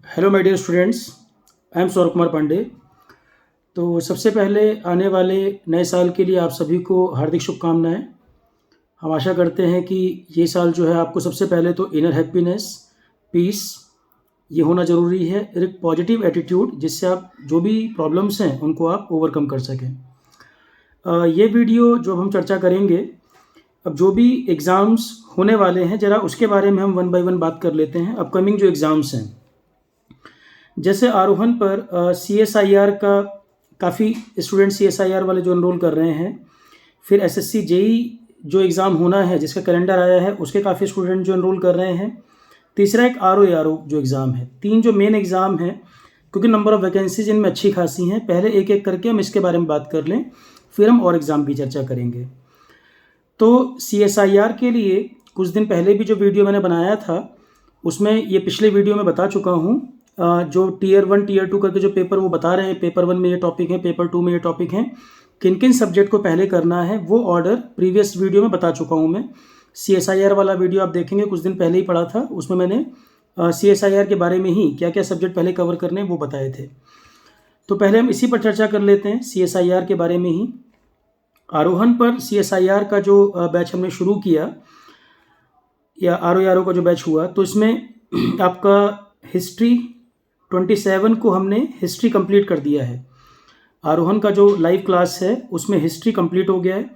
Hello my dear students, I am Saurabh Kumar Pandey. तो सबसे पहले आने वाले नए साल के लिए आप सभी को हार्दिक शुभकामनाएं। हम आशा करते हैं कि ये साल जो है आपको सबसे पहले तो इनर हैप्पीनेस, पीस ये होना ज़रूरी है, एक पॉजिटिव एटीट्यूड जिससे आप जो भी प्रॉब्लम्स हैं उनको आप ओवरकम कर सकें। ये वीडियो जो हम चर्चा करेंगे, अब जो भी एग्ज़ाम्स होने वाले हैं ज़रा उसके बारे में हम वन बाय वन बात कर लेते हैं। अपकमिंग जो एग्ज़ाम्स हैं, जैसे आरोहण पर CSIR का काफ़ी स्टूडेंट CSIR वाले जो एनरोल कर रहे हैं, फिर SSC JEE जो एग्ज़ाम होना है जिसका कैलेंडर आया है उसके काफ़ी स्टूडेंट जो एनरोल कर रहे हैं। तीसरा एक RO जो एग्ज़ाम है। तीन जो मेन एग्ज़ाम हैं, क्योंकि नंबर ऑफ़ वैकेंसीज इनमें अच्छी खासी हैं, पहले एक एक करके हम इसके बारे में बात कर लें, फिर हम और एग्ज़ाम की चर्चा करेंगे। तो CSIR के लिए कुछ दिन पहले भी जो वीडियो मैंने बनाया था उसमें ये पिछले वीडियो में बता चुका हूँ। जो टीयर 1 टीयर 2 करके जो पेपर वो बता रहे हैं, पेपर 1 में ये टॉपिक है, पेपर 2 में ये टॉपिक है, किन किन सब्जेक्ट को पहले करना है वो ऑर्डर प्रीवियस वीडियो में बता चुका हूँ मैं। CSIR वाला वीडियो आप देखेंगे, कुछ दिन पहले ही पढ़ा था, उसमें मैंने CSIR के बारे में ही क्या क्या सब्जेक्ट पहले कवर करने हैं वो बताए थे। तो पहले हम इसी पर चर्चा कर लेते हैं, CSIR के बारे में ही। आरोहण पर CSIR का जो बैच हमने शुरू किया या RO का जो बैच हुआ, तो इसमें आपका हिस्ट्री 27 को हमने हिस्ट्री कंप्लीट कर दिया है। आरोहण का जो लाइव क्लास है उसमें हिस्ट्री कंप्लीट हो गया है,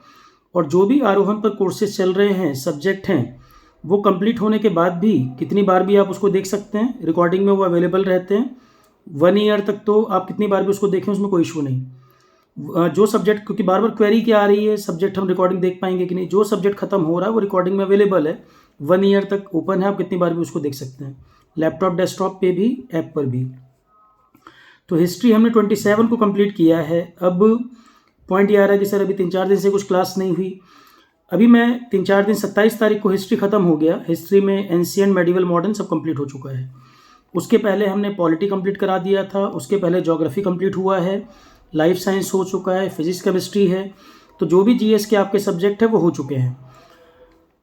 और जो भी आरोहण पर कोर्सेज चल रहे हैं, सब्जेक्ट हैं, वो कंप्लीट होने के बाद भी कितनी बार भी आप उसको देख सकते हैं, रिकॉर्डिंग में वो अवेलेबल रहते हैं। 1 ईयर तक तो आप कितनी बार भी उसको देखें, उसमें कोई इशू नहीं। जो सब्जेक्ट, क्योंकि बार बार क्वेरी क्या आ रही है, सब्जेक्ट हम रिकॉर्डिंग देख पाएंगे कि नहीं, जो सब्जेक्ट खत्म हो रहा है वो रिकॉर्डिंग में अवेलेबल है, 1 ईयर तक ओपन है, आप कितनी बार भी उसको देख सकते हैं, लैपटॉप, डेस्कटॉप पे भी, ऐप पर भी। तो हिस्ट्री हमने 27 को कंप्लीट किया है। अब पॉइंट ये आ रहा है कि सर अभी 3-4 दिन से कुछ क्लास नहीं हुई। अभी मैं 3-4 दिन, 27 तारीख को हिस्ट्री ख़त्म हो गया। हिस्ट्री में एंशिएंट, मेडिवल, मॉडर्न सब कंप्लीट हो चुका है। उसके पहले हमने पॉलिटी कंप्लीट करा दिया था, उसके पहले ज्योग्राफी कंप्लीट हुआ है, लाइफ साइंस हो चुका है, फिजिक्स, केमिस्ट्री है। तो जो भी GS के आपके सब्जेक्ट है वो हो चुके हैं।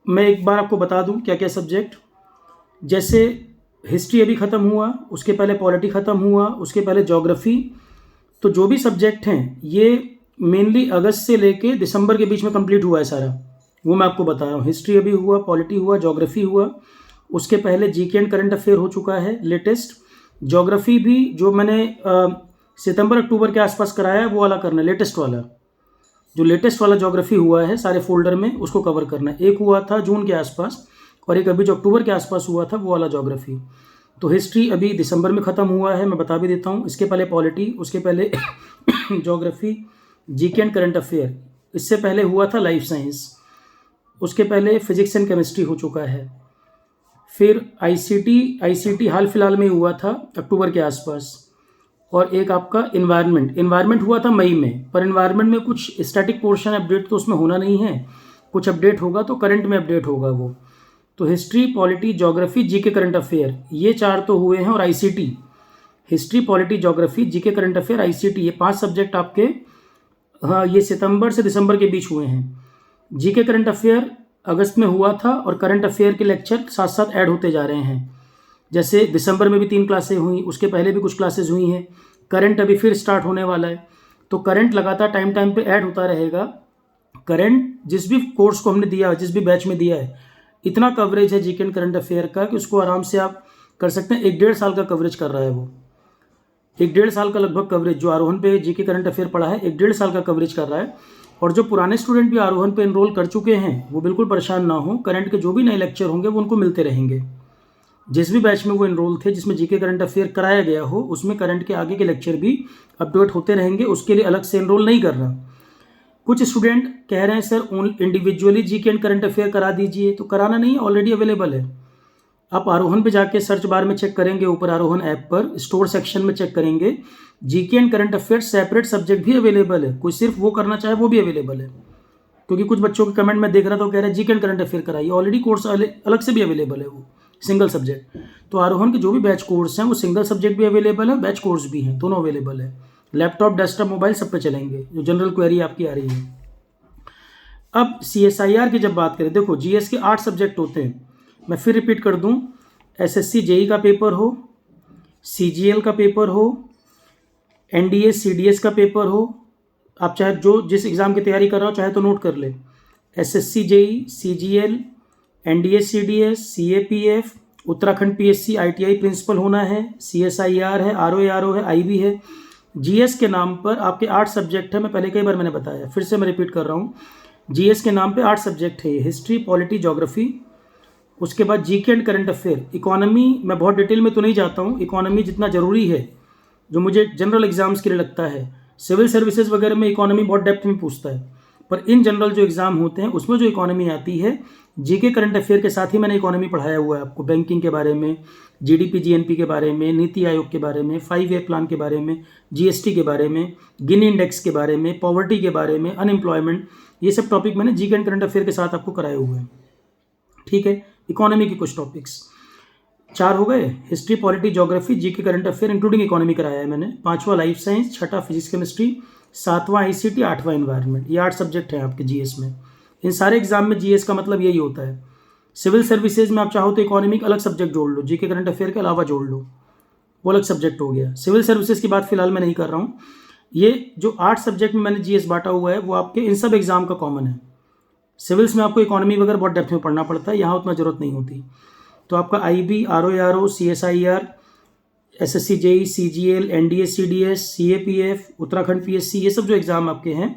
मैं एक बार आपको बता दूं क्या क्या सब्जेक्ट, जैसे हिस्ट्री अभी ख़त्म हुआ, उसके पहले पॉलिटी ख़त्म हुआ, उसके पहले ज्योग्राफी। तो जो भी सब्जेक्ट हैं ये मेनली अगस्त से लेके दिसंबर के बीच में कंप्लीट हुआ है सारा, वो मैं आपको बता रहा हूँ। हिस्ट्री अभी हुआ, पॉलिटी हुआ, ज्योग्राफी हुआ, उसके पहले GK एंड करंट अफेयर हो चुका है लेटेस्ट। ज्योग्राफी भी जो मैंने सितंबर अक्टूबर के आसपास कराया है वो वाला करना है, लेटेस्ट वाला, जो लेटेस्ट वाला ज्योग्राफी हुआ है सारे फोल्डर में उसको कवर करना है। एक हुआ था जून के आसपास, और एक अभी जो अक्टूबर के आसपास हुआ था वो वाला ज्योग्राफी। तो हिस्ट्री अभी दिसंबर में ख़त्म हुआ है, मैं बता भी देता हूँ। इसके पहले पॉलिटी, उसके पहले geography, GK and current affair, इससे पहले हुआ था लाइफ साइंस, उसके पहले फिजिक्स एंड केमिस्ट्री हो चुका है। फिर ICT हाल फिलहाल में हुआ था अक्टूबर के आसपास, और एक आपका इन्वायरमेंट हुआ था मई में। पर इन्वायरमेंट में कुछ स्टैटिक पोर्शन अपडेट तो उसमें होना नहीं है, कुछ अपडेट होगा तो करंट में अपडेट होगा वो। तो history, polity, geography, GK current affair, ये 4 तो हुए हैं, और ICT, history, polity, geography, GK current affair, ICT, ये 5 सब्जेक्ट आपके, हाँ, ये सितंबर से दिसंबर के बीच हुए हैं। GK करंट अफेयर अगस्त में हुआ था, और करंट अफेयर के लेक्चर साथ साथ ऐड होते जा रहे हैं। जैसे दिसंबर में भी 3 क्लासें हुई, उसके पहले भी कुछ क्लासेस हुई हैं, करंट अभी फिर स्टार्ट होने वाला है। तो करंट लगातार टाइम पे ऐड होता रहेगा। करंट जिस भी कोर्स को हमने दिया, जिस भी बैच में दिया है, इतना कवरेज है GK एंड करंट अफेयर का कि उसको आराम से आप कर सकते हैं। 1-1.5 साल का कवरेज कर रहा है वो, 1-1.5 साल का लगभग कवरेज जो आरोहण पे GK करंट अफेयर पढ़ा है, 1-1.5 साल का कवरेज कर रहा है। और जो पुराने स्टूडेंट भी आरोहण पे एनरोल कर चुके हैं वो बिल्कुल परेशान ना हो, करंट के जो भी नए लेक्चर होंगे वो उनको मिलते रहेंगे। जिस भी बैच में वो एनरोल थे जिसमें GK करंट अफेयर कराया गया हो, उसमें करंट के आगे के लेक्चर भी अपडेट होते रहेंगे, उसके लिए अलग से एनरोल नहीं करना। कुछ स्टूडेंट कह रहे हैं sir individually GK and current affair करा दीजिए, तो कराना नहीं, ऑलरेडी अवेलेबल है। आप आरोहण पे जाके सर्च बार में चेक करेंगे, ऊपर आरोहण ऐप पर स्टोर सेक्शन में चेक करेंगे, GK and current affair separate subject भी अवेलेबल है। कोई सिर्फ वो करना चाहे वो भी अवेलेबल है, क्योंकि कुछ बच्चों के कमेंट में देख रहा था, कह रहे हैं GK एंड करंट अफेयर कराइए, ऑलरेडी कोर्स अलग से भी अवेलेबल है, वो सिंगल सब्जेक्ट। तो आरोहण के जो भी बैच कोर्स हैं वो सिंगल सब्जेक्ट भी अवेलेबल है, बैच कोर्स भी हैं, दोनों अवेलेबल है। लैपटॉप, डेस्कटॉप, मोबाइल सब पे चलेंगे, जो जनरल क्वेरी आपकी आ रही है। अब CSIR की जब बात करें, देखो GS के 8 सब्जेक्ट होते हैं, मैं फिर रिपीट कर दूं, SSC JEE का पेपर हो, CGL का पेपर हो, NDS CDS का पेपर हो, आप चाहे जो जिस एग्ज़ाम की तैयारी कर रहे हो चाहे तो नोट कर ले। SSC JEE, CGL, NDS CDS, CAPF, Uttarakhand PSC ITI principal होना है, CSIR है, RO है, IB है। GS के नाम पर आपके 8 सब्जेक्ट है। मैं पहले कई बार मैंने बताया, फिर से मैं रिपीट कर रहा हूँ। GS के नाम पे 8 सब्जेक्ट है ये, हिस्ट्री, पॉलिटी, ज्योग्राफी। उसके बाद GK and current affair. Economy मैं बहुत डिटेल में तो नहीं जाता हूँ, इकोनॉमी जितना ज़रूरी है जो मुझे जनरल एग्जाम्स के लिए लगता है। सिविल सर्विसेज वगैरह में इकोनॉमी बहुत डेप्थ में पूछता है, पर इन जनरल जो एग्ज़ाम होते हैं उसमें जो इकोनॉमी आती है, GK करंट अफेयर के साथ ही मैंने इकोनॉमी पढ़ाया हुआ है आपको। बैंकिंग के बारे में, GDP GNP के बारे में, नीति आयोग के बारे में, 5 ईयर प्लान के बारे में, GST के बारे में, गिनी इंडेक्स के बारे में, पॉवर्टी के बारे में, अनएम्प्लॉयमेंट, ये सब टॉपिक मैंने GK एंड करंट अफेयर के साथ आपको कराए हुए हैं। ठीक है, इकोनॉमी के कुछ टॉपिक्स 4 हो गए, history, polity, geography, GK current affair including economy कराया है मैंने। 5वां लाइफ साइंस, 6ठा फिजिक्स केमिस्ट्री, 7वां ICT, 8वां इन्वायरमेंट। ये 8 सब्जेक्ट हैं आपके GS में। इन सारे एग्जाम में GS का मतलब यही होता है। सिविल सर्विसेज में आप चाहो तो इकोनॉमी का अलग सब्जेक्ट जोड़ लो, GK करंट अफेयर के अलावा जोड़ लो, वो अलग सब्जेक्ट हो गया। सिविल सर्विसेज की बात फिलहाल मैं नहीं कर रहा हूँ। ये जो 8 सब्जेक्ट में मैंने GS बांटा हुआ है वो आपके इन सब एग्जाम का कॉमन है। सिविल्स में आपको इकोनॉमी वगैरह बहुत डेप्थ में पढ़ना पड़ता है, यहाँ उतना ज़रूरत नहीं होती। तो आपका IB, RO, CSIR, SSC JEE, CGL, NDS CDS, CAPF, Uttarakhand PSC, ये सब जो एग्ज़ाम आपके हैं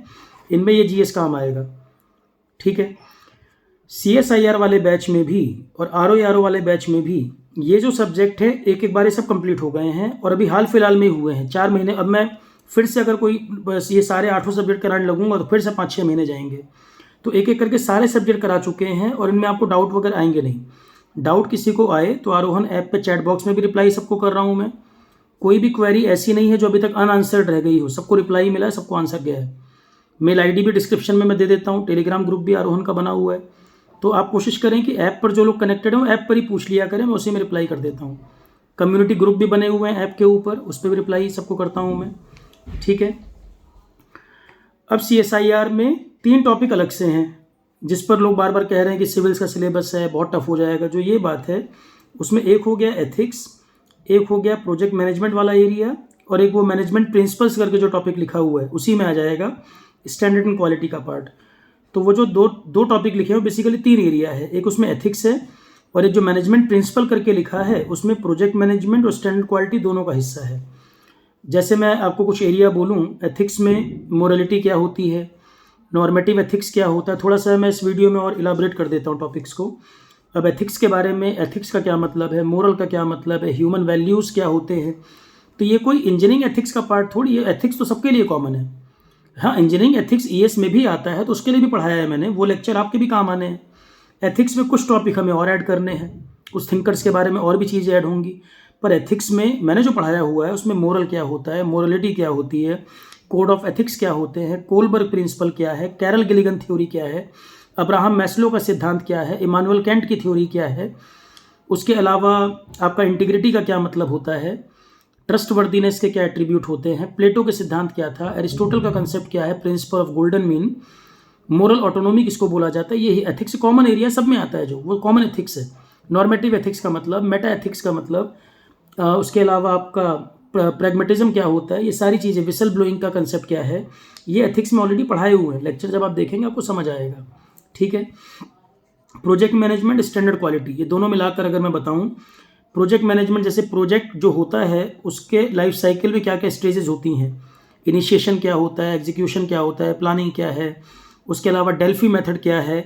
इनमें ये GS काम आएगा। ठीक है, CSIR वाले बैच में भी और RO वाले बैच में भी ये जो सब्जेक्ट है एक एक बार ये सब कंप्लीट हो गए हैं और अभी हाल फिलहाल में हुए हैं 4 महीने। अब मैं फिर से अगर कोई बस ये सारे 8 सब्जेक्ट कराने लगूंगा तो फिर से 5-6 महीने जाएंगे। तो एक एक करके सारे सब्जेक्ट करा चुके हैं और इनमें आपको डाउट वगैरह आएंगे नहीं। डाउट किसी को आए तो आरोहन ऐप पे चैट बॉक्स में भी रिप्लाई सबको कर रहा हूँ मैं। कोई भी क्वेरी ऐसी नहीं है जो अभी तक अनआंसर्ड रह गई हो, सबको रिप्लाई मिला है, सबको आंसर गया है। मेल ID भी डिस्क्रिप्शन में मैं दे देता हूँ, टेलीग्राम ग्रुप भी आरोहन का बना हुआ है। तो आप कोशिश करें कि ऐप पर जो लोग कनेक्टेड हैं ऐप पर ही पूछ लिया करें, मैं उसी में रिप्लाई कर देता हूँ। कम्युनिटी ग्रुप भी बने हुए हैं ऐप के ऊपर, उस पर भी रिप्लाई सबको करता हूँ मैं। ठीक है, अब CSIR में 3 टॉपिक अलग से हैं जिस पर लोग बार बार कह रहे हैं कि सिविल्स का सिलेबस है बहुत टफ हो जाएगा। जो ये बात है उसमें एक हो गया एथिक्स, एक हो गया प्रोजेक्ट मैनेजमेंट वाला एरिया, और एक वो मैनेजमेंट प्रिंसिपल्स करके जो टॉपिक लिखा हुआ है उसी में आ जाएगा स्टैंडर्ड एंड क्वालिटी का पार्ट। तो वो जो दो टॉपिक लिखे हैं बेसिकली 3 एरिया है, एक उसमें एथिक्स है और एक जो मैनेजमेंट प्रिंसिपल करके लिखा है उसमें प्रोजेक्ट मैनेजमेंट और स्टैंडर्ड क्वालिटी दोनों का हिस्सा है। जैसे मैं आपको कुछ एरिया बोलूँ, एथिक्स में मोरलिटी क्या होती है, नॉर्मेटिव एथिक्स क्या होता है, थोड़ा सा मैं इस वीडियो में और इलाबरेट कर देता हूँ टॉपिक्स को। अब एथिक्स के बारे में, एथिक्स का क्या मतलब है, मोरल का क्या मतलब है, ह्यूमन वैल्यूज़ क्या होते हैं। तो ये कोई इंजीनियरिंग एथिक्स का पार्ट थोड़ी है, एथिक्स तो सबके लिए कॉमन है। हाँ, इंजीनियरिंग एथिक्स ES में भी आता है तो उसके लिए भी पढ़ाया है मैंने, वो लेक्चर आपके भी काम आने हैं। एथिक्स में कुछ टॉपिक हमें और ऐड करने हैं, उस थिंकर्स के बारे में और भी चीज़ें ऐड होंगी, पर एथिक्स में मैंने जो पढ़ाया हुआ है उसमें मोरल क्या होता है, मोरलिटी क्या होती है, कोड ऑफ एथिक्स क्या होते हैं, कोलबर्ग प्रिंसिपल क्या है, कैरल गिलिगन थ्योरी क्या है, अब्राहम मैस्लो का सिद्धांत क्या है, इमानुएल कैंट की थ्योरी क्या है, उसके अलावा आपका इंटीग्रिटी का क्या मतलब होता है, ट्रस्ट वर्दीनेस के क्या एट्रीब्यूट होते हैं, प्लेटो के सिद्धांत क्या था, एरिस्टोटल का कंसेप्ट क्या है, principle of golden mean, moral autonomy किसको बोला जाता है, ये एथिक्स कॉमन एरिया सब में आता है, जो वो कॉमन एथिक्स है। नॉर्मेटिव एथिक्स का मतलब, मेटा एथिक्स का मतलब, उसके अलावा आपका प्रैग्मेटिज्म क्या होता है, ये सारी चीज़ें, विसल ब्लोइंग का कंसेप्ट क्या है, ये एथिक्स में ऑलरेडी पढ़ाए हुए हैं। लेक्चर जब आप देखेंगे आपको समझ आएगा। ठीक है, प्रोजेक्ट मैनेजमेंट, स्टैंडर्ड क्वालिटी, ये दोनों मिलाकर अगर मैं बताऊं, प्रोजेक्ट मैनेजमेंट जैसे प्रोजेक्ट जो होता है उसके लाइफ साइकिल में क्या क्या स्टेजेस होती हैं, इनिशिएशन क्या होता है, एग्जीक्यूशन क्या होता है, प्लानिंग क्या है, उसके अलावा डेल्फी मेथड क्या है,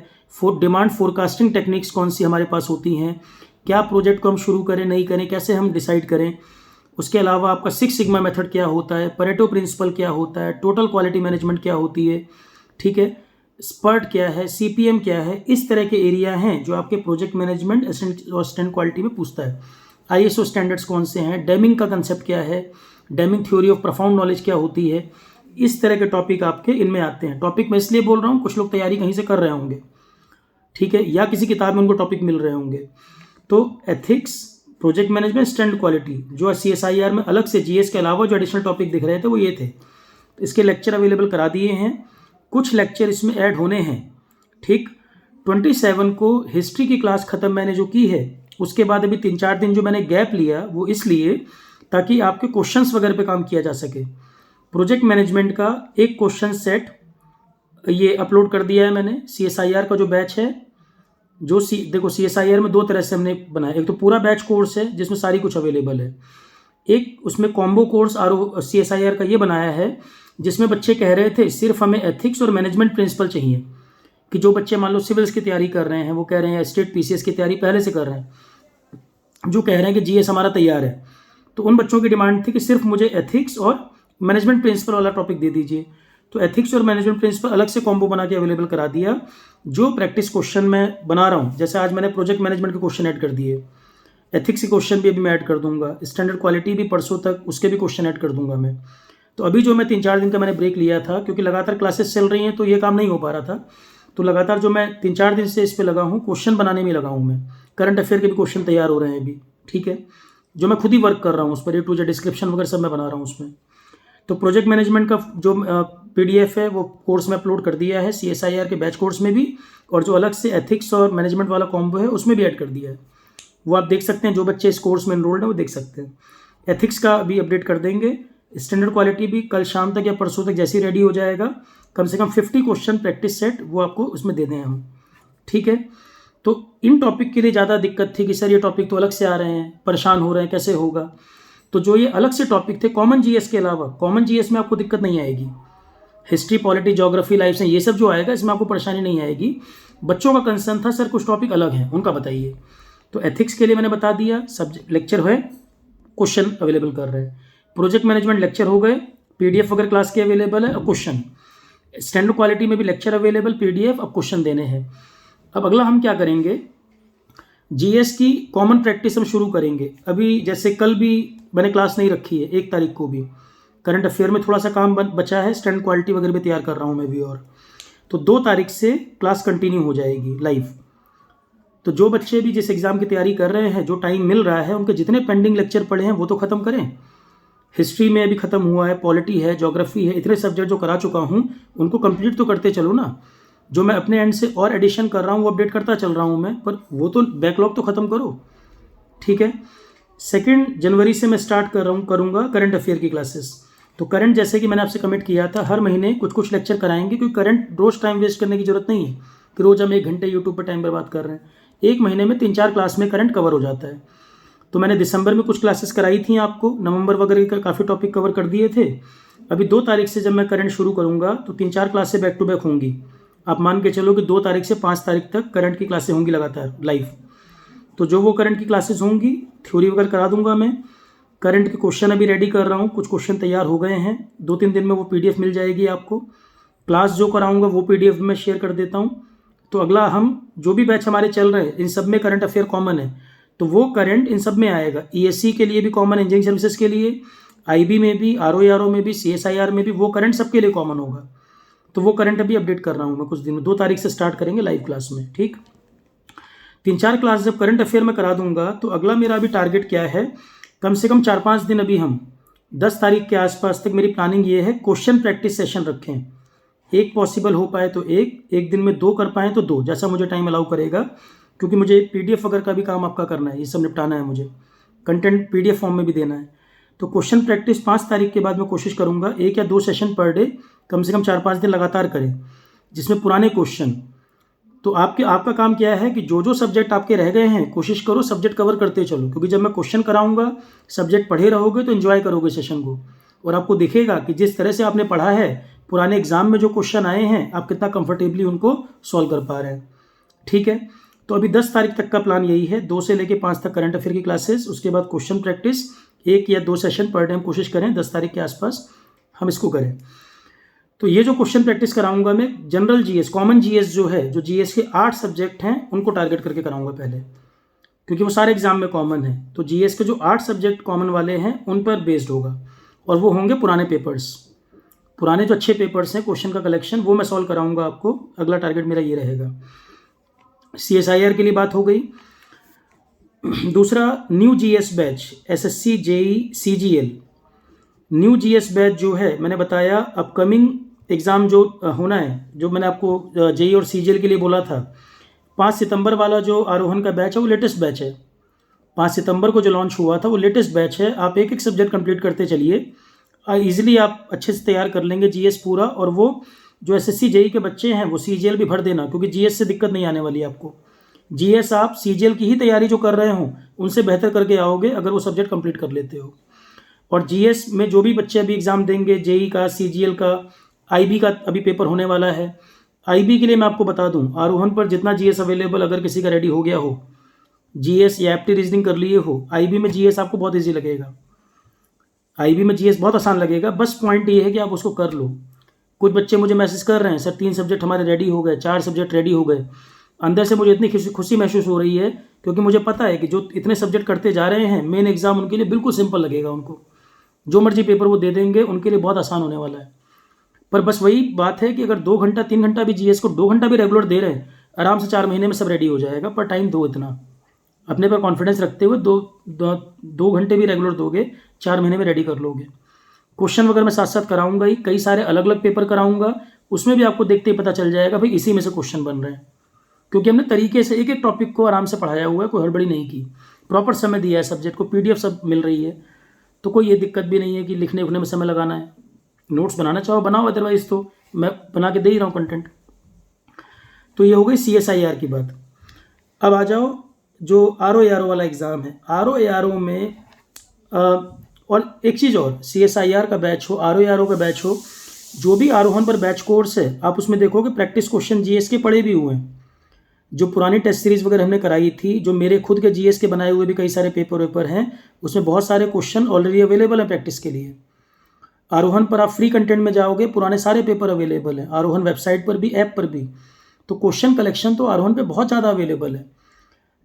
डिमांड फोरकास्टिंग टेक्निक्स कौन सी हमारे पास होती हैं, क्या प्रोजेक्ट को हम शुरू करें नहीं करें, कैसे हम डिसाइड करें। उसके अलावा आपका 6 सिग्मा मेथड क्या होता है, परेटो प्रिंसिपल क्या होता है, टोटल क्वालिटी मैनेजमेंट क्या होती है, ठीक है, स्पर्ट क्या है, CPM क्या है। इस तरह के एरिया हैं जो आपके प्रोजेक्ट मैनेजमेंट और स्टैंड क्वालिटी में पूछता है। ISO स्टैंडर्ड्स कौन से हैं, डेमिंग का कंसेप्ट क्या है, Deming theory of profound knowledge क्या होती है, इस तरह के टॉपिक आपके इनमें आते हैं। टॉपिक मैं इसलिए बोल रहा हूँ, कुछ लोग तैयारी कहीं से कर रहे होंगे, ठीक है, या किसी किताब में उनको टॉपिक मिल रहे होंगे। तो ethics, project management, stand quality, जो CSIR में अलग से GS के अलावा जो एडिशनल टॉपिक दिख रहे थे वो ये थे। इसके लेक्चर अवेलेबल करा दिए हैं, कुछ लेक्चर इसमें ऐड होने हैं। ठीक, 27 को हिस्ट्री की क्लास ख़त्म मैंने जो की है, उसके बाद अभी 3-4 दिन जो मैंने गैप लिया वो इसलिए ताकि आपके क्वेश्चंस वगैरह पे काम किया जा सके। प्रोजेक्ट मैनेजमेंट का एक क्वेश्चन सेट ये अपलोड कर दिया है मैंने। CSIR का जो बैच है, जो देखो CSIR में 2 तरह से हमने बनाया। एक तो पूरा बैच कोर्स है जिसमें सारी कुछ अवेलेबल है, एक उसमें कॉम्बो कोर्स CSIR का ये बनाया है जिसमें बच्चे कह रहे थे सिर्फ हमें एथिक्स और मैनेजमेंट प्रिंसिपल चाहिए। कि जो बच्चे मान लो सिविल्स की तैयारी कर रहे हैं, वो कह रहे हैं स्टेट PCS की तैयारी पहले से कर रहे हैं, जो कह रहे हैं कि GS हमारा तैयार है, तो उन बच्चों की डिमांड थी कि सिर्फ मुझे एथिक्स और मैनेजमेंट प्रिंसिपल वाला टॉपिक दे दीजिए। तो एथिक्स और मैनेजमेंट प्रिंसिपल अलग से कॉम्बो बना के अवेलेबल करा दिया। जो प्रैक्टिस क्वेश्चन मैं बना रहा हूँ, जैसे आज मैंने प्रोजेक्ट मैनेजमेंट के क्वेश्चन ऐड कर दिए, एथिक्स के क्वेश्चन भी अभी मैं ऐड कर दूंगा, स्टैंडर्ड क्वालिटी भी परसों तक उसके भी क्वेश्चन ऐड कर दूंगा मैं। तो अभी जो मैं 3-4 दिन का मैंने ब्रेक लिया था, क्योंकि लगातार क्लासेस चल रही हैं तो ये काम नहीं हो पा रहा था, तो लगातार जो मैं 3-4 दिन से इस पर लगा हूँ, क्वेश्चन बनाने में लगा हूँ मैं। करंट अफेयर के भी क्वेश्चन तैयार हो रहे हैं अभी, ठीक है, जो मैं खुद ही वर्क कर रहा हूँ उस पर, A to Z डिस्क्रिप्शन वगैरह सब मैं बना रहा हूँ उसमें। तो प्रोजेक्ट मैनेजमेंट का जो PDF है वो कोर्स में अपलोड कर दिया है, CSIR के बैच कोर्स में भी, और जो अलग से एथिक्स और मैनेजमेंट वाला कॉम्बो है उसमें भी ऐड कर दिया है। वो आप देख सकते हैं, जो बच्चे इस कोर्स में एनरोल्ड हैं वो देख सकते हैं। एथिक्स का भी अपडेट कर देंगे, स्टैंडर्ड क्वालिटी भी कल शाम तक या परसों तक जैसे ही रेडी हो जाएगा, कम से कम 50 क्वेश्चन प्रैक्टिस सेट वो आपको उसमें दे दें हम, ठीक है। तो इन टॉपिक के लिए ज़्यादा दिक्कत थी कि सर ये टॉपिक तो अलग से आ रहे हैं, परेशान हो रहे हैं, कैसे होगा। तो जो ये अलग से टॉपिक थे कॉमन GS के अलावा, कॉमन GS में आपको दिक्कत नहीं आएगी। History, polity, geography, life science, ये सब जो आएगा इसमें आपको परेशानी नहीं आएगी। बच्चों का कंसर्न था सर कुछ टॉपिक अलग हैं, उनका बताइए। तो एथिक्स के लिए मैंने बता दिया, सब्जेक्ट लेक्चर है, क्वेश्चन अवेलेबल कर रहे हैं। प्रोजेक्ट मैनेजमेंट लेक्चर हो गए, PDF वगैरह क्लास के अवेलेबल है, और क्वेश्चन। स्टैंडर्ड क्वालिटी में भी लेक्चर अवेलेबल, PDF, अब क्वेश्चन देने हैं। अब अगला हम क्या करेंगे, GS की कॉमन प्रैक्टिस हम शुरू करेंगे। अभी जैसे कल भी मैंने क्लास नहीं रखी है, 1 तारीख को भी करंट अफेयर में थोड़ा सा काम बचा है, स्टैंडर्ड क्वालिटी वगैरह भी तैयार कर रहा हूँ मैं भी, और तो 2 तारीख से क्लास कंटिन्यू हो जाएगी लाइव। तो जो बच्चे भी जिस एग्ज़ाम की तैयारी कर रहे हैं, जो टाइम मिल रहा है, उनके जितने पेंडिंग लेक्चर पड़े हैं वो तो ख़त्म करें। हिस्ट्री में अभी ख़त्म हुआ है, पॉलिटी है, ज्योग्राफी है, इतने सब्जेक्ट जो करा चुका हूँ उनको कंप्लीट तो करते चलो ना। जो मैं अपने एंड से और एडिशन कर रहा हूँ वो अपडेट करता चल रहा हूँ मैं, पर वो तो बैकलॉग तो ख़त्म करो, ठीक है। 2 जनवरी से मैं स्टार्ट कर रहा हूँ, करूँगा करंट अफेयर की क्लासेस। तो करंट, जैसे कि मैंने आपसे कमिट किया था, हर महीने कुछ कुछ लेक्चर कराएंगे, क्योंकि करंट रोज़ टाइम वेस्ट करने की जरूरत नहीं है कि रोज़ हम 1 घंटे यूट्यूब पर टाइम बर्बाद कर रहे हैं। 1 महीने में 3-4 क्लास में करंट कवर हो जाता है। तो मैंने दिसंबर में कुछ क्लासेस कराई थी आपको, नवंबर वगैरह का काफ़ी टॉपिक कवर कर दिए थे। अभी 2 तारीख से जब मैं करंट शुरू करूँगा तो 3-4 क्लासें बैक टू बैक होंगी। आप मान के चलो कि 2 तारीख से 5 तारीख तक करंट की क्लासें होंगी लगातार लाइव। तो जो वो करंट की क्लासेस होंगी, थ्योरी वगैरह करा दूंगा मैं। करंट के क्वेश्चन अभी रेडी कर रहा हूँ, कुछ क्वेश्चन तैयार हो गए हैं, 2-3 दिन में वो PDF मिल जाएगी आपको। क्लास जो कराऊंगा वो PDF में शेयर कर देता हूँ। तो अगला हम जो भी बैच हमारे चल रहे हैं, इन सब में करंट अफेयर कॉमन है, तो वो करंट इन सब में आएगा। ESE के लिए भी कॉमन, इंजीनियरिंग सर्विसेज के लिए, IB में भी, RO में भी, CSIR में भी, वो करंट सबके लिए कॉमन होगा। तो वो करंट अभी अपडेट कर रहा हूँ मैं कुछ दिन में। 2 तारीख से स्टार्ट करेंगे लाइव क्लास में, ठीक। 3-4 क्लास जब करंट अफेयर में करा दूंगा तो अगला मेरा अभी टारगेट क्या है, कम से कम 4-5 दिन अभी हम 10 तारीख के आसपास तक मेरी प्लानिंग ये है, क्वेश्चन प्रैक्टिस सेशन रखें। एक पॉसिबल हो पाए तो एक दिन में 2 कर पाएँ तो 2, जैसा मुझे टाइम अलाउ करेगा, क्योंकि मुझे PDF वगैरह का भी काम आपका करना है, ये सब निपटाना है मुझे, कंटेंट PDF फॉर्म में भी देना है। तो क्वेश्चन प्रैक्टिस 5 तारीख के बाद मैं कोशिश करूँगा 1 या 2 सेशन पर डे कम से कम 4-5 दिन लगातार करें, जिसमें पुराने क्वेश्चन। तो आपका काम क्या है कि जो जो सब्जेक्ट आपके रह गए हैं कोशिश करो सब्जेक्ट कवर करते चलो, क्योंकि जब मैं क्वेश्चन कराऊंगा सब्जेक्ट पढ़े रहोगे तो एंजॉय करोगे सेशन को, और आपको दिखेगा कि जिस तरह से आपने पढ़ा है, पुराने एग्जाम में जो क्वेश्चन आए हैं आप कितना कंफर्टेबली उनको सॉल्व कर पा रहे हैं, ठीक है। तो अभी 10 तारीख तक का प्लान यही है, 2 से लेकर 5 तक करंट अफेयर की क्लासेस, उसके बाद क्वेश्चन प्रैक्टिस 1 या 2 सेशन पर डे हम कोशिश करें 10 तारीख के आसपास हम इसको करें। तो ये जो क्वेश्चन प्रैक्टिस कराऊंगा मैं, जनरल GS, कॉमन GS जो है, जो GS के 8 सब्जेक्ट हैं उनको टारगेट करके कराऊंगा पहले, क्योंकि वो सारे एग्जाम में कॉमन है। तो GS के जो 8 सब्जेक्ट कॉमन वाले हैं उन पर बेस्ड होगा, और वो होंगे पुराने पेपर्स, पुराने जो अच्छे पेपर्स हैं, क्वेश्चन का कलेक्शन वो मैं सॉल्व कराऊंगा आपको। अगला टारगेट मेरा ये रहेगा। CSIR के लिए बात हो गई। दूसरा, new GS batch, SSC JEE CGL new GS batch जो है, मैंने बताया अपकमिंग एग्ज़ाम जो होना है, जो मैंने आपको JEE और CGL के लिए बोला था, 5 सितंबर वाला जो आरोहण का बैच है वो लेटेस्ट बैच है। 5 सितंबर को जो लॉन्च हुआ था वो लेटेस्ट बैच है। आप एक एक सब्जेक्ट कंप्लीट करते चलिए, ईजिली आप अच्छे से तैयार कर लेंगे जीएस पूरा। और वो जो एसएससी जेई के बच्चे हैं वो सीजीएल भी भर देना, क्योंकि जीएस से दिक्कत नहीं आने वाली आपको। जीएस आप सीजीएल की ही तैयारी जो कर रहे हों उनसे बेहतर करके आओगे अगर वो सब्जेक्ट कंप्लीट कर लेते हो। और जीएस में जो भी बच्चे अभी एग्ज़ाम देंगे, जेई का, सीजीएल का, आईबी का अभी पेपर होने वाला है। आईबी के लिए मैं आपको बता दूं, आरोहण पर जितना जीएस अवेलेबल अगर किसी का रेडी हो गया हो, जीएस या एप्टी रीजनिंग कर लिए हो, आईबी में जीएस आपको बहुत ईजी लगेगा। आईबी में जीएस बहुत आसान लगेगा। बस पॉइंट ये है कि आप उसको कर लो। कुछ बच्चे मुझे मैसेज कर रहे हैं, सर 3 सब्जेक्ट हमारे रेडी हो गए, 4 सब्जेक्ट रेडी हो गए। अंदर से मुझे इतनी खुशी महसूस हो रही है, क्योंकि मुझे पता है कि जो इतने सब्जेक्ट करते जा रहे हैं, मेन एग्जाम उनके लिए बिल्कुल सिंपल लगेगा। उनको जो मर्जी पेपर वो दे देंगे, उनके लिए बहुत आसान होने वाला है। पर बस वही बात है कि अगर 2 घंटा 3 घंटा भी जीएस को 2 घंटा भी रेगुलर दे रहे हैं, आराम से 4 महीने में सब रेडी हो जाएगा। पर टाइम दो, इतना अपने पर कॉन्फिडेंस रखते हुए 2 घंटे भी रेगुलर दोगे, 4 महीने में रेडी कर लोगे। क्वेश्चन वगैरह मैं साथ साथ कराऊंगा ही, कई सारे अलग अलग पेपर कराऊंगा, उसमें भी आपको देखते ही पता चल जाएगा भाई इसी में से क्वेश्चन बन रहे हैं। क्योंकि हमने तरीके से एक एक टॉपिक को आराम से पढ़ाया हुआ है, कोई हड़बड़ी नहीं की, प्रॉपर समय दिया है सब्जेक्ट को, पीडीएफ सब मिल रही है। तो कोई ये दिक्कत भी नहीं है कि लिखने उखने में समय लगाना है। नोट्स बनाना चाहो बनाओ, अदरवाइज तो मैं बना के दे ही रहा हूँ कंटेंट। तो ये हो गई CSIR की बात। अब आ जाओ जो RO वाला एग्ज़ाम है। RO में और एक चीज़ और, CSIR का बैच हो, RO का बैच हो, जो भी आरोहण पर बैच कोर्स है, आप उसमें देखोगे प्रैक्टिस क्वेश्चन जीएस के पड़े भी हुए हैं। जो पुरानी टेस्ट सीरीज़ वगैरह हमने कराई थी, जो मेरे खुद के जीएस के बनाए हुए भी कई सारे पेपर हैं, उसमें बहुत सारे क्वेश्चन ऑलरेडी अवेलेबल हैं प्रैक्टिस के लिए। आरोहण पर आप फ्री कंटेंट में जाओगे, पुराने सारे पेपर अवेलेबल हैं, आरोहण वेबसाइट पर भी, ऐप पर भी। तो क्वेश्चन कलेक्शन तो आरोहण पे बहुत ज़्यादा अवेलेबल है।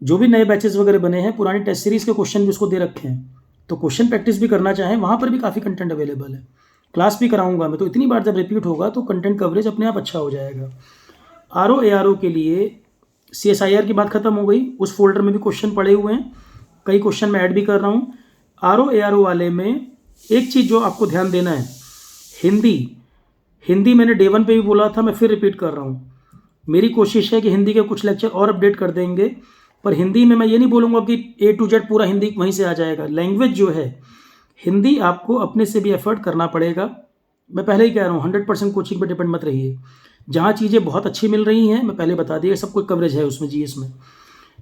जो भी नए बैचेस वगैरह बने हैं, पुरानी टेस्ट सीरीज़ के क्वेश्चन भी उसको दे रखे हैं। तो क्वेश्चन प्रैक्टिस भी करना चाहें, वहाँ पर भी काफ़ी कंटेंट अवेलेबल है। क्लास भी कराऊंगा मैं, तो इतनी बार जब रिपीट होगा तो कंटेंट कवरेज अपने आप अच्छा हो जाएगा। RO के लिए CSIR की बात खत्म हो गई। उस फोल्डर में भी क्वेश्चन पड़े हुए हैं, कई क्वेश्चन मैं ऐड भी कर रहा हूँ। RO वाले में एक चीज़ जो आपको ध्यान देना है, हिंदी मैंने डे 1 पे भी बोला था, मैं फिर रिपीट कर रहा हूँ। मेरी कोशिश है कि हिंदी के कुछ लेक्चर और अपडेट कर देंगे, पर हिंदी में मैं ये नहीं बोलूँगा कि A to Z पूरा हिंदी वहीं से आ जाएगा। लैंग्वेज जो है हिंदी, आपको अपने से भी एफर्ट करना पड़ेगा। मैं पहले ही कह रहा हूँ, 100% कोचिंग पर डिपेंड मत रहिए। जहाँ चीज़ें बहुत अच्छी मिल रही हैं, मैं पहले बता दिया, सब कुछ कवरेज है उसमें जीएस में।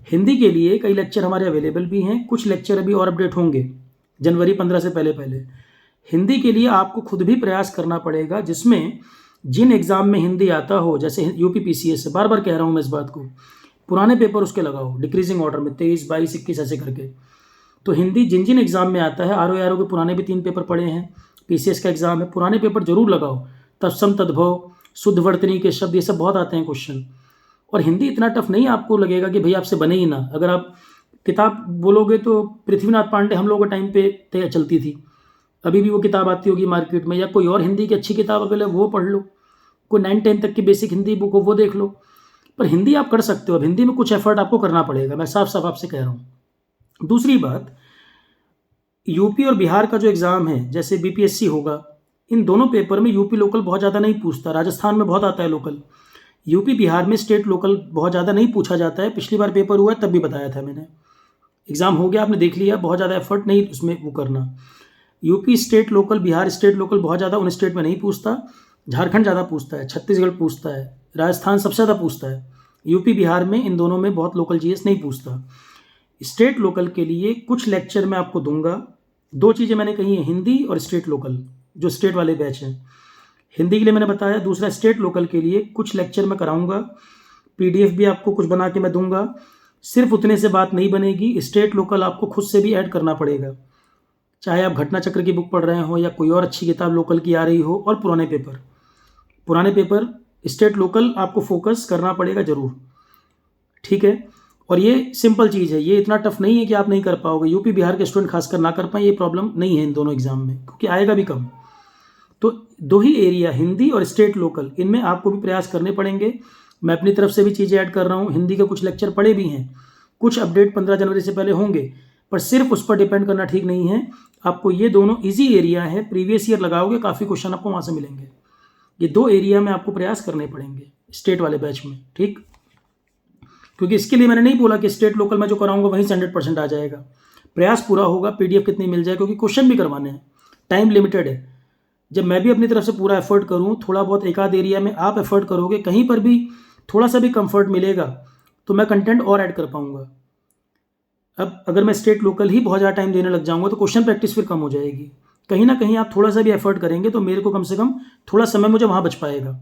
हिंदी के लिए कई लेक्चर हमारे अवेलेबल भी हैं, कुछ लेक्चर अभी और अपडेट होंगे जनवरी 15 से पहले। हिंदी के लिए आपको खुद भी प्रयास करना पड़ेगा, जिसमें जिन एग्ज़ाम में हिंदी आता हो, जैसे यूपी PCS से, बार बार कह रहा हूँ मैं इस बात को, पुराने पेपर उसके लगाओ डिक्रीजिंग ऑर्डर में, 23, 22, 21 ऐसे करके। तो हिंदी जिन एग्ज़ाम में आता है, RO के पुराने भी 3 पेपर पड़े हैं, PCS का एग्ज़ाम है, पुराने पेपर जरूर लगाओ। तत्सम तद्भव, शुद्ध वर्तनी के शब्द, ये सब बहुत आते हैं क्वेश्चन। और हिंदी इतना टफ नहीं आपको लगेगा कि भाई आपसे बने ही ना। अगर आप किताब बोलोगे तो पृथ्वीनाथ पांडे हम लोगों के टाइम पे चलती थी, अभी भी वो किताब आती होगी मार्केट में, या कोई और हिंदी की अच्छी किताब अवेलेबल वो पढ़ लो, कोई 9-10 तक की बेसिक हिंदी बुक हो वो देख लो। पर हिंदी आप कर सकते हो। अब हिंदी में कुछ एफर्ट आपको करना पड़ेगा, मैं साफ साफ आपसे कह रहा हूँ। दूसरी बात, यूपी और बिहार का जो एग्ज़ाम है, जैसे BPSC होगा, इन दोनों पेपर में यूपी लोकल बहुत ज़्यादा नहीं पूछता। राजस्थान में बहुत आता है लोकल, यूपी बिहार में स्टेट लोकल बहुत ज़्यादा नहीं पूछा जाता है। पिछली बार पेपर हुआ है तब भी बताया था मैंने, एग्ज़ाम हो गया आपने देख लिया, बहुत ज़्यादा एफर्ट नहीं उसमें वो करना। UP state local, Bihar state local बहुत ज़्यादा उन स्टेट में नहीं पूछता। झारखंड ज़्यादा पूछता है, छत्तीसगढ़ पूछता है, राजस्थान सबसे ज़्यादा पूछता है। यूपी बिहार में इन दोनों में बहुत लोकल जीएस नहीं पूछता। स्टेट लोकल के लिए कुछ लेक्चर मैं आपको दूंगा। 2 चीज़ें मैंने कही हैं, हिंदी और स्टेट लोकल, जो स्टेट वाले बैच हैं। हिंदी के लिए मैंने बताया, दूसरा स्टेट लोकल के लिए कुछ लेक्चर मैं कराऊंगा, PDF भी आपको कुछ बना के मैं दूंगा। सिर्फ उतने से बात नहीं बनेगी, स्टेट लोकल आपको खुद से भी ऐड करना पड़ेगा, चाहे आप घटना चक्र की बुक पढ़ रहे हो या कोई और अच्छी किताब लोकल की आ रही हो, और पुराने पेपर स्टेट लोकल आपको फोकस करना पड़ेगा ज़रूर, ठीक है। और ये सिंपल चीज़ है, ये इतना टफ नहीं है कि आप नहीं कर पाओगे। यूपी बिहार के स्टूडेंट खासकर ना कर पाए, ये प्रॉब्लम नहीं है इन दोनों एग्जाम में, क्योंकि आएगा भी कम। तो 2 ही एरिया, हिंदी और स्टेट लोकल, इनमें आपको भी प्रयास करने पड़ेंगे। मैं अपनी तरफ से भी चीज़ें ऐड कर रहा हूँ। हिंदी के कुछ लेक्चर पड़े भी हैं, कुछ अपडेट 15 जनवरी से पहले होंगे, पर सिर्फ उस पर डिपेंड करना ठीक नहीं है। आपको ये दोनों ईजी एरिया है, प्रीवियस ईयर लगाओगे काफ़ी क्वेश्चन आपको वहाँ से मिलेंगे। ये 2 एरिया में आपको प्रयास करने पड़ेंगे स्टेट वाले बैच में, ठीक। क्योंकि इसके लिए मैंने नहीं बोला कि स्टेट लोकल में जो कराऊंगा वहीं से 100% आ जाएगा। प्रयास पूरा होगा PDF कितनी मिल जाए, क्योंकि क्वेश्चन भी करवाने हैं, टाइम लिमिटेड है। जब मैं भी अपनी तरफ से पूरा एफर्ट करूँ, थोड़ा बहुत एक आध एरिया में आप एफर्ट करोगे, कहीं पर भी थोड़ा सा भी कंफर्ट मिलेगा तो मैं कंटेंट और ऐड कर पाऊँगा। अब अगर मैं स्टेट लोकल ही बहुत ज़्यादा टाइम देने लग जाऊँगा तो क्वेश्चन प्रैक्टिस फिर कम हो जाएगी। कहीं ना कहीं आप थोड़ा सा भी एफर्ट करेंगे तो मेरे को कम से कम थोड़ा समय मुझे वहाँ बच पाएगा।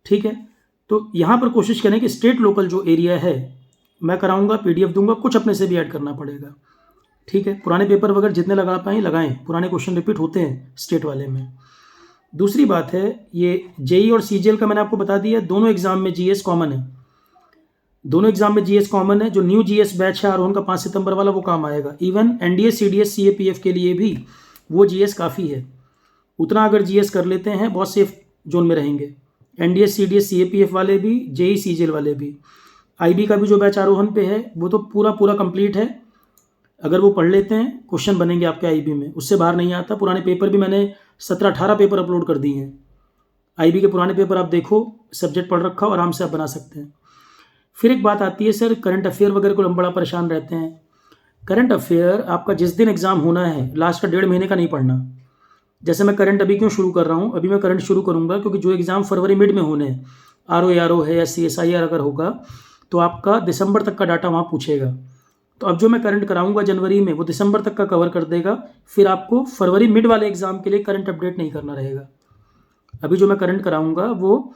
ठीक है, तो यहाँ पर कोशिश करें कि स्टेट लोकल जो एरिया है मैं कराऊंगा, PDF दूंगा, कुछ अपने से भी ऐड करना पड़ेगा। ठीक है, पुराने पेपर वगैरह जितने लगा पाएँ लगाएं, पुराने क्वेश्चन रिपीट होते हैं स्टेट वाले में। दूसरी बात है, ये JEE और CGL का मैंने आपको बता दिया, दोनों एग्जाम में GS कॉमन है, दोनों एग्जाम में GS कॉमन है। जो न्यू GS बैच है आरोहन का 5 सितंबर वाला, वो काम आएगा। इवन NDA CDS CAPF के लिए भी वो GS काफ़ी है, उतना अगर GS कर लेते हैं बहुत सेफ जोन में रहेंगे। NDA CDS CAPF वाले भी, JEE CGL वाले भी। IB का भी जो बैच आरोहन पे है वो तो पूरा पूरा कंप्लीट है, अगर वो पढ़ लेते हैं क्वेश्चन बनेंगे आपके IB में, उससे बाहर नहीं आता। पुराने पेपर भी मैंने 17-18 पेपर अपलोड कर दिए हैं, IB के पुराने पेपर आप देखो, सब्जेक्ट पढ़ रखा हो, आराम से आप बना सकते हैं। फिर एक बात आती है सर, करंट अफेयर वगैरह को हम बड़ा परेशान रहते हैं। करंट अफेयर आपका जिस दिन एग्जाम होना है, लास्ट का 1.5 महीने का नहीं पढ़ना। जैसे मैं करंट अभी क्यों शुरू कर रहा हूँ, अभी मैं करंट शुरू करूँगा क्योंकि जो एग्ज़ाम फरवरी मिड में होने हैं, RO है या CSIR अगर होगा तो आपका दिसंबर तक का डाटा वहाँ पूछेगा। तो अब जो मैं करंट कराऊंगा जनवरी में, वो दिसंबर तक का कवर कर देगा, फिर आपको फरवरी मिड वाले एग्जाम के लिए करंट अपडेट नहीं करना रहेगा। अभी जो मैं करंट कराऊंगा वो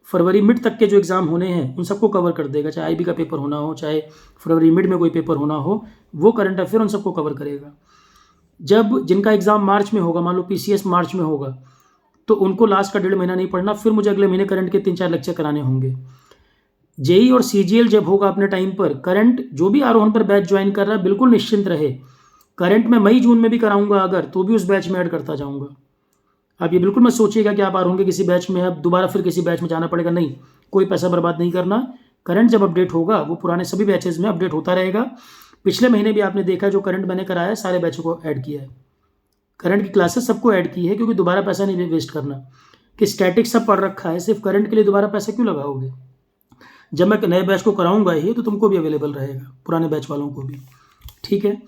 फरवरी मिड तक के जो एग्ज़ाम होने हैं उन सबको कवर कर देगा, चाहे IB का पेपर होना हो, चाहे फरवरी मिड में कोई पेपर होना हो, वो करंट अफेयर उन सबको कवर करेगा। जब जिनका एग्ज़ाम मार्च में होगा, मान लो PCS मार्च में होगा, तो उनको लास्ट का 1.5 महीना नहीं पढ़ना, फिर मुझे अगले महीने करंट के 3-4 लेक्चर कराने होंगे। JEE और CGL जब होगा अपने टाइम पर, करंट जो भी आरोहन पर बैच ज्वाइन कर रहा है बिल्कुल निश्चिंत रहे, करंट मैं मई जून में भी कराऊंगा अगर, तो भी उस बैच में ऐड करता जाऊंगा। आप ये बिल्कुल मत सोचिएगा कि आप आरोहन के किसी बैच में, अब दोबारा फिर किसी बैच में जाना पड़ेगा, नहीं, कोई पैसा बर्बाद नहीं करना। करंट जब अपडेट होगा वो पुराने सभी बैचेज में अपडेट होता रहेगा। पिछले महीने भी आपने देखा जो करंट मैंने कराया है, सारे बैचों को ऐड किया है, करंट की क्लासेस सबको ऐड की है, क्योंकि दोबारा पैसा नहीं वेस्ट करना कि स्टैटिक सब पढ़ रखा है, सिर्फ करंट के लिए दोबारा पैसा क्यों लगाओगे। जब मैं नए बैच को कराऊंगा ही तो तुमको भी अवेलेबल रहेगा, पुराने बैच वालों को भी। ठीक है,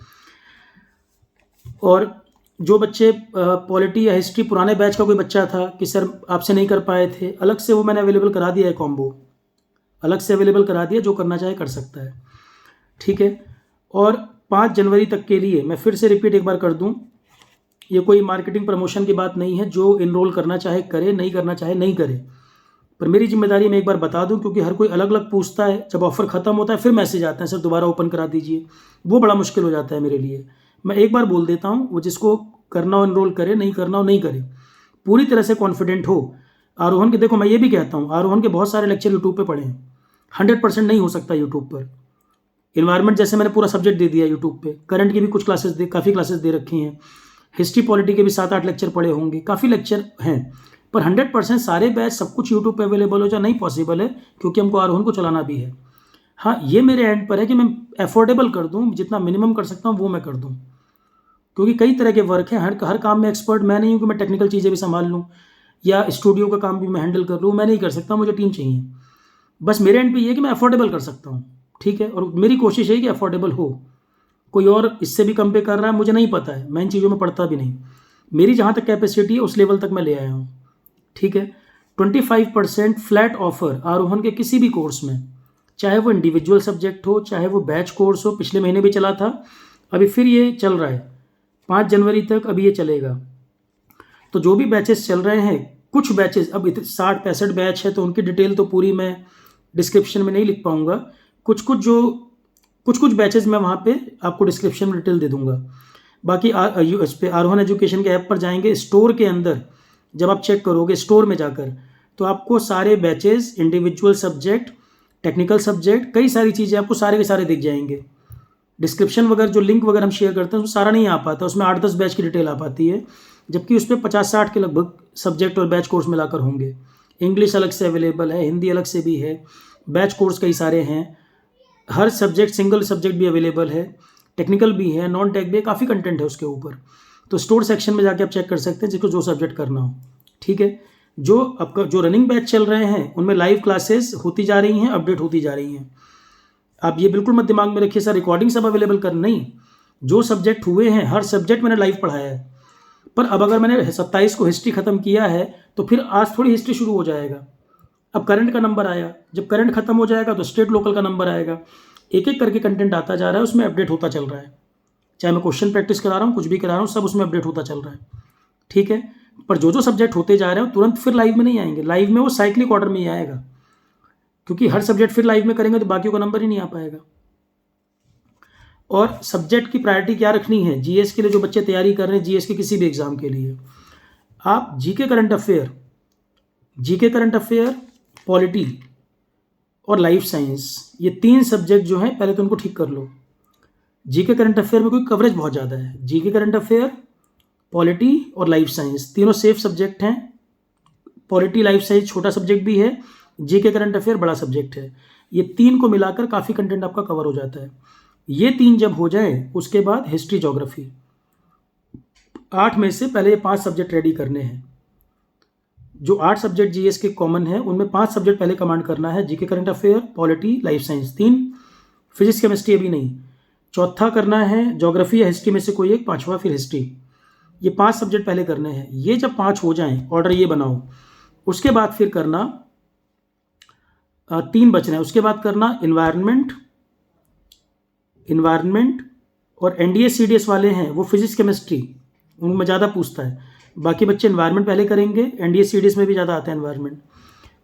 और जो बच्चे पॉलिटी या हिस्ट्री पुराने बैच का कोई बच्चा था कि सर आपसे नहीं कर पाए थे, अलग से वो मैंने अवेलेबल करा दिया है, कॉम्बो अलग से अवेलेबल करा दिया, जो करना चाहे कर सकता है। ठीक है, और 5 जनवरी तक के लिए मैं फिर से रिपीट एक बार कर दूं, ये कोई मार्केटिंग प्रमोशन की बात नहीं है, जो इनरोल करना चाहे करे, नहीं करना चाहे नहीं करे, पर मेरी जिम्मेदारी मैं एक बार बता दूं, क्योंकि हर कोई अलग अलग पूछता है, जब ऑफर खत्म होता है फिर मैसेज आते हैं सर दोबारा ओपन करा दीजिए, वो बड़ा मुश्किल हो जाता है मेरे लिए। मैं एक बार बोल देता हूं, वो जिसको करना हो इनरोल करे, नहीं करना हो नहीं करे, पूरी तरह से कॉन्फिडेंट हो। आरोहन के, देखो मैं ये भी कहता हूँ, आरोहन के बहुत सारे लेक्चर यूट्यूब पर पढ़े हैं, 100% नहीं हो सकता यूट्यूब पर। इन्वायरमेंट जैसे मैंने पूरा सब्जेक्ट दे दिया यूट्यूब पे, करंट की भी कुछ क्लासेस काफ़ी क्लासेस दे रखी हैं, हिस्ट्री पॉलिटी के भी 7-8 लेक्चर पढ़े होंगे, काफ़ी लेक्चर हैं, पर 100% सारे बैच सब कुछ यूट्यूब पे अवेलेबल हो जाए नहीं पॉसिबल है, क्योंकि हमको आरोहन को चलाना भी है। हाँ, ये मेरे एंड पर है कि मैं अफोर्डेबल कर दूँ, जितना मिनिमम कर सकता हूँ वो मैं कर दूँ, क्योंकि कई तरह के वर्क हैं, हर काम में एक्सपर्ट मैं नहीं हूँ कि मैं टेक्निकल चीज़ें भी संभाल लूँ या स्टूडियो का काम भी मैं हैंडल कर लूँ, मैं नहीं कर सकता, मुझे टीम चाहिए। बस मेरे एंड पे ये है कि मैं अफोर्डेबल कर सकता हूँ। ठीक है, और मेरी कोशिश है कि अफोर्डेबल हो, कोई और इससे भी कम पे कर रहा है मुझे नहीं पता है, मैं इन चीज़ों में पढ़ता भी नहीं, मेरी जहाँ तक कैपेसिटी है उस लेवल तक मैं ले आया हूँ। ठीक है, 25% फ्लैट ऑफर आरोहन के किसी भी कोर्स में, चाहे वो इंडिविजुअल सब्जेक्ट हो, चाहे वो बैच कोर्स हो, पिछले महीने भी चला था, अभी फिर ये चल रहा है 5 जनवरी तक, अभी ये चलेगा। तो जो भी बैचेस चल रहे हैं, कुछ बैचेस अब 60-65 बैच है, तो उनकी डिटेल तो पूरी मैं डिस्क्रिप्शन में नहीं लिख पाऊंगा, कुछ बैचेस मैं वहाँ पे आपको डिस्क्रिप्शन में डिटेल दे दूंगा। बाकी इस पे आरोहन एजुकेशन के ऐप पर जाएंगे, स्टोर के अंदर जब आप चेक करोगे स्टोर में जाकर, तो आपको सारे batches, individual subject, technical subject, कई सारी चीज़ें आपको सारे के सारे दिख जाएंगे। डिस्क्रिप्शन वगैरह जो लिंक वगैरह हम शेयर करते हैं उसमें सारा नहीं आ पाता, उसमें 8-10 बैच की डिटेल आ पाती है, जबकि उस पर 50-60 के लगभग सब्जेक्ट और बैच कोर्स मिलाकर होंगे। इंग्लिश अलग से अवेलेबल है, हिंदी अलग से भी है, बैच कोर्स कई सारे हैं, हर सब्जेक्ट सिंगल सब्जेक्ट भी अवेलेबल है, टेक्निकल भी है, नॉन टेक भी है, काफ़ी कंटेंट है उसके ऊपर। तो स्टोर सेक्शन में जाके आप चेक कर सकते हैं जिसको जो सब्जेक्ट करना हो। ठीक है, जो आपका जो रनिंग बैच चल रहे हैं उनमें लाइव क्लासेस होती जा रही हैं, अपडेट होती जा रही हैं। आप ये बिल्कुल मत दिमाग में रखिए सर रिकॉर्डिंग सब अवेलेबल कर, नहीं, जो सब्जेक्ट हुए हैं हर सब्जेक्ट मैंने लाइव पढ़ाया है। पर अब अगर मैंने 27 को हिस्ट्री ख़त्म किया है तो फिर आज थोड़ी हिस्ट्री शुरू हो जाएगा। अब करंट का नंबर आया, जब करंट खत्म हो जाएगा तो स्टेट लोकल का नंबर आएगा। एक एक करके कंटेंट आता जा रहा है, उसमें अपडेट होता चल रहा है। चाहे मैं क्वेश्चन प्रैक्टिस करा रहा हूँ, कुछ भी करा रहा हूँ, सब उसमें अपडेट होता चल रहा है। ठीक है, पर जो सब्जेक्ट होते जा रहे हैं तुरंत फिर लाइव में नहीं आएंगे। लाइव में वो साइक्लिक ऑर्डर में ही आएगा, क्योंकि हर सब्जेक्ट फिर लाइव में करेंगे तो बाकियों का नंबर ही नहीं आ पाएगा। और सब्जेक्ट की प्रायोरिटी क्या रखनी है जीएस के लिए, जो बच्चे तैयारी कर रहे हैं जीएस के किसी भी एग्जाम के लिए, आप जीके करंट अफेयर, पॉलिटी और लाइफ साइंस, ये 3 सब्जेक्ट जो हैं पहले तो उनको ठीक कर लो। जीके करंट अफेयर में कोई कवरेज बहुत ज़्यादा है। जीके करंट अफेयर, पॉलिटी और लाइफ साइंस तीनों सेफ सब्जेक्ट हैं। पॉलिटी लाइफ साइंस छोटा सब्जेक्ट भी है, जीके करंट अफेयर बड़ा सब्जेक्ट है। ये 3 को मिलाकर काफ़ी कंटेंट आपका कवर हो जाता है। ये 3 जब हो जाए उसके बाद हिस्ट्री, ज्योग्राफी, 8 में से पहले ये 5 सब्जेक्ट रेडी करने हैं। जो 8 सब्जेक्ट जीएस के कॉमन है उनमें 5 सब्जेक्ट पहले कमांड करना है, GK current affair, polity, life science 3, physics chemistry अभी नहीं। चौथा करना है ज्योग्राफी या हिस्ट्री में से कोई एक, 5वां फिर हिस्ट्री। ये 5 सब्जेक्ट पहले करने हैं। ये जब 5 हो जाएं, ऑर्डर ये बनाओ, उसके बाद फिर करना 3 बच रहे हैं। उसके बाद करना इन्वायरमेंट और एनडीए सीडीएस वाले हैं वो फिजिक्स केमिस्ट्री, उनमें ज़्यादा पूछता है। बाकी बच्चे इन्वायरमेंट पहले करेंगे, एनडीए सीडीएस में भी ज़्यादा आता है इन्वायरमेंट।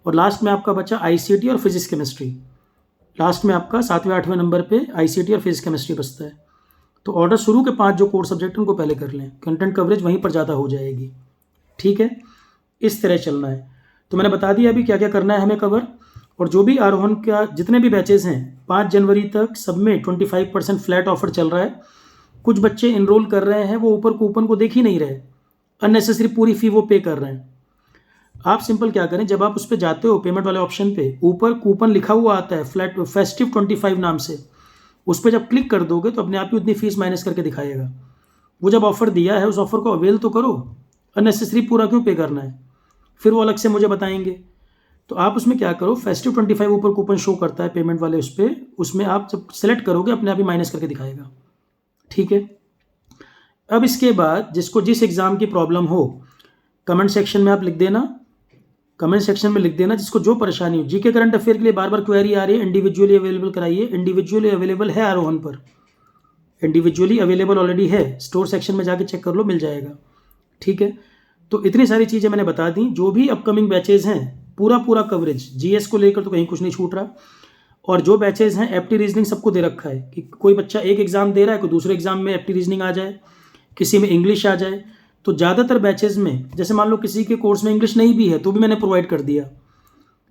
और लास्ट में आपका बच्चा आईसीटी और फिजिक्स केमिस्ट्री। लास्ट में आपका 7वें 8वें नंबर पे आईसीटी और फिजिक्स केमिस्ट्री बचता है। तो ऑर्डर शुरू के 5 जो कोर सब्जेक्ट हैं उनको पहले कर लें, कंटेंट कवरेज वहीं पर ज़्यादा हो जाएगी। ठीक है, इस तरह चलना है। तो मैंने बता दिया अभी क्या क्या करना है हमें कवर। और जो भी आरोहण का जितने भी बैचेज हैं 5 जनवरी तक सब में 25% फ्लैट ऑफर चल रहा है। कुछ बच्चे इनरोल कर रहे हैं, वो ऊपर कूपन को देख ही नहीं रहे, अननेसेसरी पूरी फी वो पे कर रहे हैं। आप सिंपल क्या करें, जब आप उस पर जाते हो पेमेंट वाले ऑप्शन पे, ऊपर कूपन लिखा हुआ आता है फ्लैट फेस्टिव 25 नाम से, उस पर जब क्लिक कर दोगे तो अपने आप ही उतनी फीस माइनस करके दिखाएगा। वो जब ऑफर दिया है उस ऑफर को अवेल तो करो, अननेसेसरी पूरा क्यों पे करना है, फिर वो अलग से मुझे बताएंगे। तो आप उसमें क्या करो, फेस्टिव 25 ऊपर कूपन शो करता है पेमेंट वाले उस पर, उसमें आप जब सेलेक्ट करोगे अपने आप ही माइनस करके दिखाएगा। ठीक है, अब इसके बाद जिसको जिस एग्ज़ाम की प्रॉब्लम हो कमेंट सेक्शन में आप लिख देना, कमेंट सेक्शन में लिख देना जिसको जो परेशानी हो। जीके करंट अफेयर के लिए बार बार क्वेरी आ रही है, इंडिविजुअली अवेलेबल कराइए। इंडिविजुअली अवेलेबल है आरोहण पर, इंडिविजुअली अवेलेबल ऑलरेडी है, स्टोर सेक्शन में जाके चेक कर लो, मिल जाएगा। ठीक है, तो इतनी सारी चीज़ें मैंने बता दी। जो भी अपकमिंग बैचेज हैं पूरा कवरेज, जीएस को लेकर तो कहीं कुछ नहीं छूट रहा। और जो बैचेज हैं एप्टी रीजनिंग सबको दे रखा है कि कोई बच्चा एक एग्ज़ाम दे रहा है, कोई दूसरे एग्जाम में एप्टी रीजनिंग आ जाए, किसी में इंग्लिश आ जाए। तो ज़्यादातर बैचेज में जैसे मान लो किसी के कोर्स में इंग्लिश नहीं भी है तो भी मैंने प्रोवाइड कर दिया।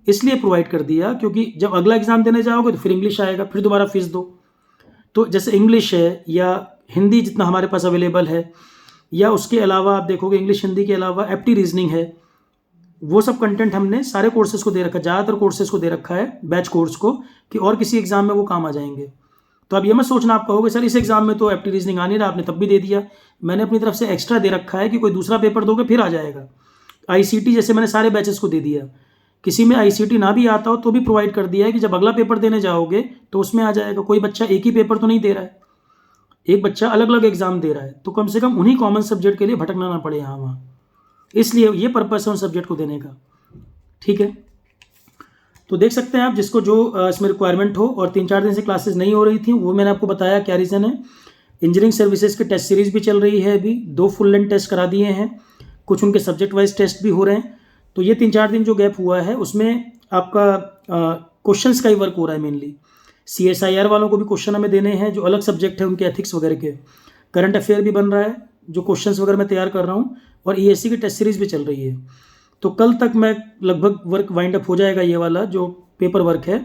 इसलिए प्रोवाइड कर दिया क्योंकि जब अगला एग्ज़ाम देने जाओगे तो फिर इंग्लिश आएगा, फिर दोबारा फीस दो। तो जैसे इंग्लिश है या हिंदी जितना हमारे पास अवेलेबल है, या उसके अलावा आप देखोगे इंग्लिश हिंदी के अलावा एप्टी रीजनिंग है, वो सब कंटेंट हमने सारे कोर्सेज को दे रखा है, ज़्यादातर कोर्सेज को दे रखा है बैच कोर्स को, कि और किसी एग्जाम में वो काम आ जाएंगे। तो अब ये मत सोचना आप कहोगे सर इस एग्जाम में तो एप्टी रीजनिंग आ नहीं रहा, आपने तब भी दे दिया। मैंने अपनी तरफ से एक्स्ट्रा दे रखा है कि कोई दूसरा पेपर दोगे फिर आ जाएगा। आईसीटी जैसे मैंने सारे बैचेस को दे दिया, किसी में आईसीटी ना भी आता हो तो भी प्रोवाइड कर दिया है कि जब अगला पेपर देने जाओगे तो उसमें आ जाएगा। कोई बच्चा एक ही पेपर तो नहीं दे रहा है, एक बच्चा अलग अलग एग्जाम दे रहा है, तो कम से कम उन्हीं कॉमन सब्जेक्ट के लिए भटकना ना पड़े यहाँ वहाँ, इसलिए ये पर्पस है उन सब्जेक्ट को देने का। ठीक है, तो देख सकते हैं आप जिसको जो इसमें रिक्वायरमेंट हो। और 3-4 दिन से क्लासेस नहीं हो रही थी, वो मैंने आपको बताया क्या रीज़न है। इंजीनियरिंग सर्विसेज की टेस्ट सीरीज़ भी चल रही है, अभी 2 फुल लेंथ टेस्ट करा दिए हैं, कुछ उनके सब्जेक्ट वाइज टेस्ट भी हो रहे हैं। तो ये 3-4 दिन जो गैप हुआ है उसमें आपका क्वेश्चंस का ही वर्क हो रहा है मेनली। CSIR वालों को भी क्वेश्चन हमें देने हैं जो अलग सब्जेक्ट है उनके, एथिक्स वगैरह के। करंट अफेयर भी बन रहा है जो क्वेश्चंस वगैरह मैं तैयार कर रहा हूँ, और ESC की टेस्ट सीरीज़ भी चल रही है। तो कल तक मैं लगभग वर्क वाइंड अप हो जाएगा, ये वाला जो पेपर वर्क है।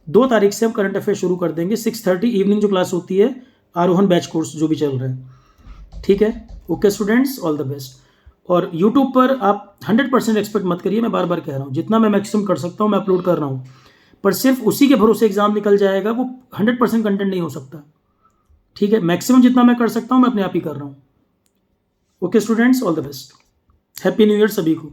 2 तारीख से हम करंट अफेयर शुरू कर देंगे, 6:30 इवनिंग जो क्लास होती है, आरोहण बैच कोर्स जो भी चल रहा है। ठीक है, okay students, all the best. और यूट्यूब पर आप 100% एक्सपेक्ट मत करिए, मैं बार बार कह रहा हूँ, जितना मैं मैक्सिमम कर सकता हूँ मैं अपलोड कर रहा हूँ, पर सिर्फ उसी के भरोसे एग्जाम निकल जाएगा, वो 100% कंटेंट नहीं हो सकता। ठीक है, मैक्सिमम जितना मैं कर सकता हूँ मैं अपने आप ही कर रहा हूँ। Okay students, all the best, happy new year सभी को।